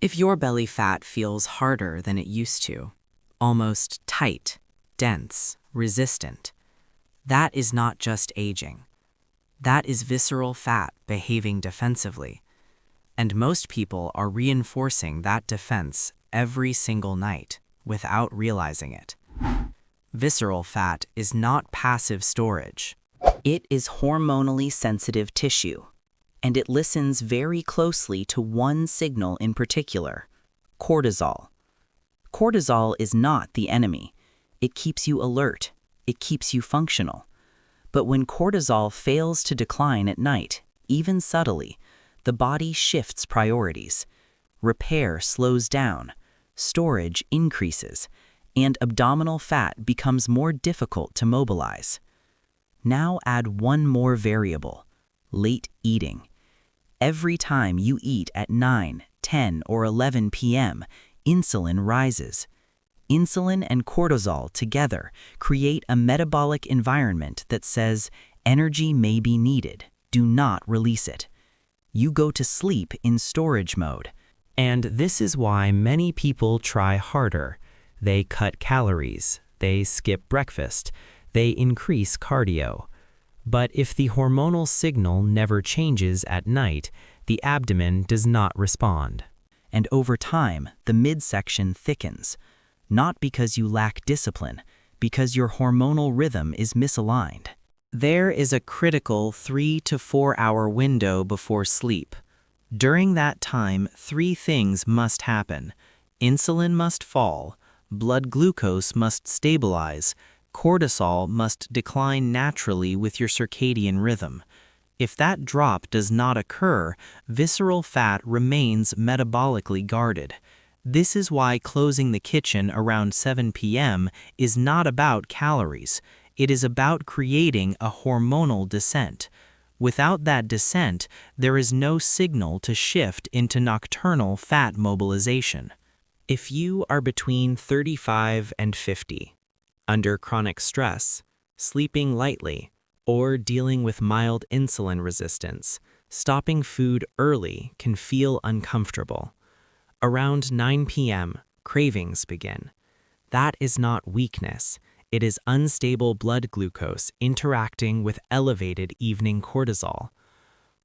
If your belly fat feels harder than it used to, almost tight, dense, resistant, that is not just aging. That is visceral fat behaving defensively. And most people are reinforcing that defense every single night without realizing it. Visceral fat is not passive storage. It is hormonally sensitive tissue, and it listens very closely to one signal in particular: cortisol. Cortisol is not the enemy. It keeps you alert. It keeps you functional. But when cortisol fails to decline at night, even subtly, the body shifts priorities. Repair slows down, storage increases, and abdominal fat becomes more difficult to mobilize. Now add one more variable: late eating. Every time you eat at 9, 10, or 11 p.m., insulin rises. Insulin and cortisol together create a metabolic environment that says energy may be needed, do not release it. You go to sleep in storage mode. And this is why many people try harder. They cut calories, they skip breakfast, they increase cardio. But if the hormonal signal never changes at night, the abdomen does not respond. And over time, the midsection thickens. Not because you lack discipline, because your hormonal rhythm is misaligned. There is a critical 3 to 4 hour window before sleep. During that time, 3 things must happen. Insulin must fall, blood glucose must stabilize, cortisol must decline naturally with your circadian rhythm. If that drop does not occur, visceral fat remains metabolically guarded. This is why closing the kitchen around 7 p.m. is not about calories. It is about creating a hormonal descent. Without that descent, there is no signal to shift into nocturnal fat mobilization. If you are between 35 and 50, under chronic stress, sleeping lightly, or dealing with mild insulin resistance, stopping food early can feel uncomfortable. Around 9 p.m., cravings begin. That is not weakness. It is unstable blood glucose interacting with elevated evening cortisol.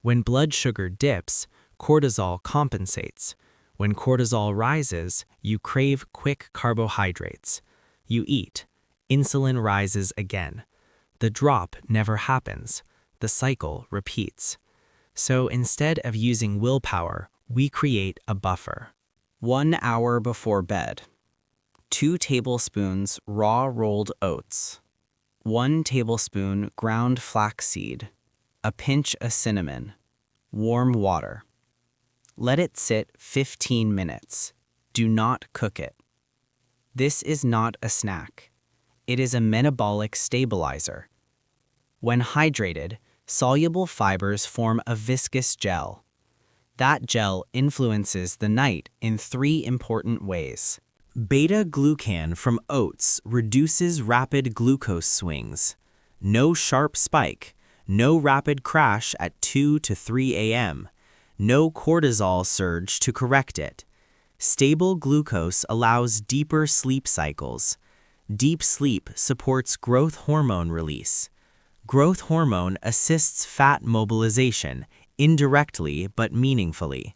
When blood sugar dips, cortisol compensates. When cortisol rises, you crave quick carbohydrates. You eat. Insulin rises again. The drop never happens. The cycle repeats. So instead of using willpower, we create a buffer. 1 hour before bed. 2 tablespoons raw rolled oats. 1 tablespoon ground flaxseed. A pinch of cinnamon. Warm water. Let it sit 15 minutes. Do not cook it. This is not a snack. It is a metabolic stabilizer. When hydrated, soluble fibers form a viscous gel. That gel influences the night in 3 important ways. Beta-glucan from oats reduces rapid glucose swings. No sharp spike, no rapid crash at 2 to 3 a.m., no cortisol surge to correct it. Stable glucose allows deeper sleep cycles. Deep sleep supports growth hormone release. Growth hormone assists fat mobilization, indirectly but meaningfully.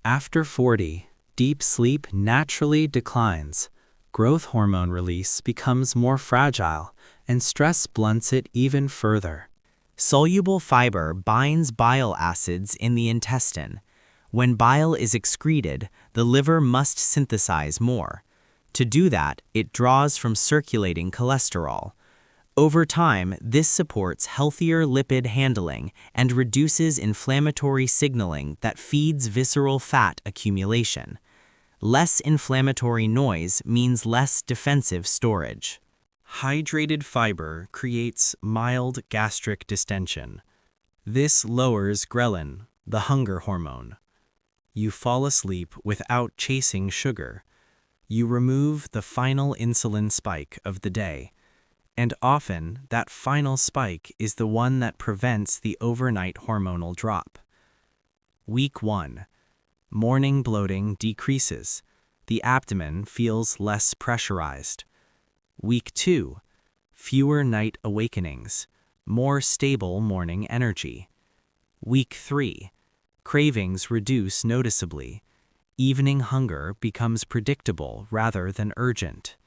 After 40, deep sleep naturally declines. Growth hormone release becomes more fragile, and stress blunts it even further. Soluble fiber binds bile acids in the intestine. When bile is excreted, the liver must synthesize more. To do that, it draws from circulating cholesterol. Over time, this supports healthier lipid handling and reduces inflammatory signaling that feeds visceral fat accumulation. Less inflammatory noise means less defensive storage. Hydrated fiber creates mild gastric distension. This lowers ghrelin, the hunger hormone. You fall asleep without chasing sugar. You remove the final insulin spike of the day. And often, that final spike is the one that prevents the overnight hormonal drop. Week 1. Morning bloating decreases. The abdomen feels less pressurized. Week 2. Fewer night awakenings. More stable morning energy. Week 3. Cravings reduce noticeably. Evening hunger becomes predictable rather than urgent.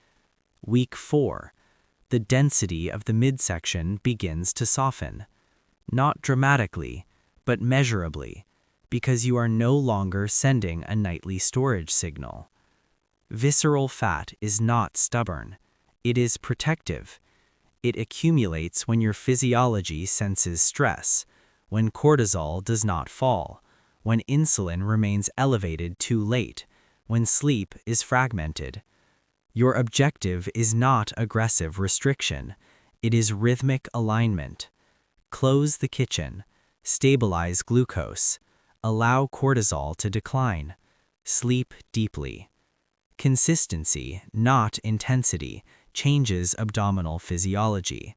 Week 4. The density of the midsection begins to soften. Not dramatically, but measurably, because you are no longer sending a nightly storage signal. Visceral fat is not stubborn. It is protective. It accumulates when your physiology senses stress, when cortisol does not fall, when insulin remains elevated too late, when sleep is fragmented. Your objective is not aggressive restriction. It is rhythmic alignment. Close the kitchen. Stabilize glucose. Allow cortisol to decline. Sleep deeply. Consistency, not intensity, changes abdominal physiology.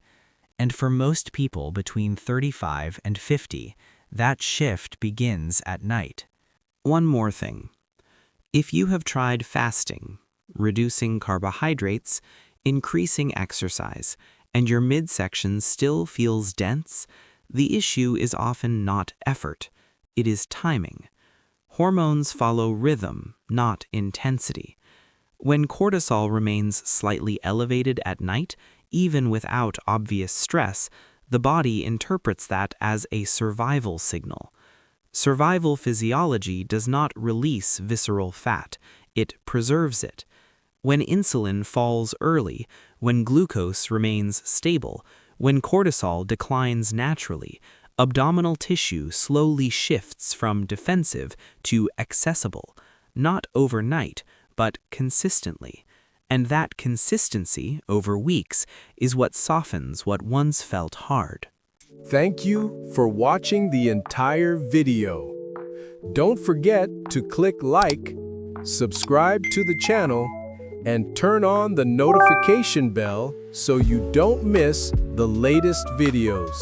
And for most people between 35 and 50, that shift begins at night. One more thing. If you have tried fasting, reducing carbohydrates, increasing exercise, and your midsection still feels dense, the issue is often not effort, it is timing. Hormones follow rhythm, not intensity. When cortisol remains slightly elevated at night, even without obvious stress, the body interprets that as a survival signal. Survival physiology does not release visceral fat, it preserves it. When insulin falls early, when glucose remains stable, when cortisol declines naturally, abdominal tissue slowly shifts from defensive to accessible, not overnight, but consistently. And that consistency over weeks is what softens what once felt hard. Thank you for watching the entire video. Don't forget to click like, subscribe to the channel, and turn on the notification bell so you don't miss the latest videos.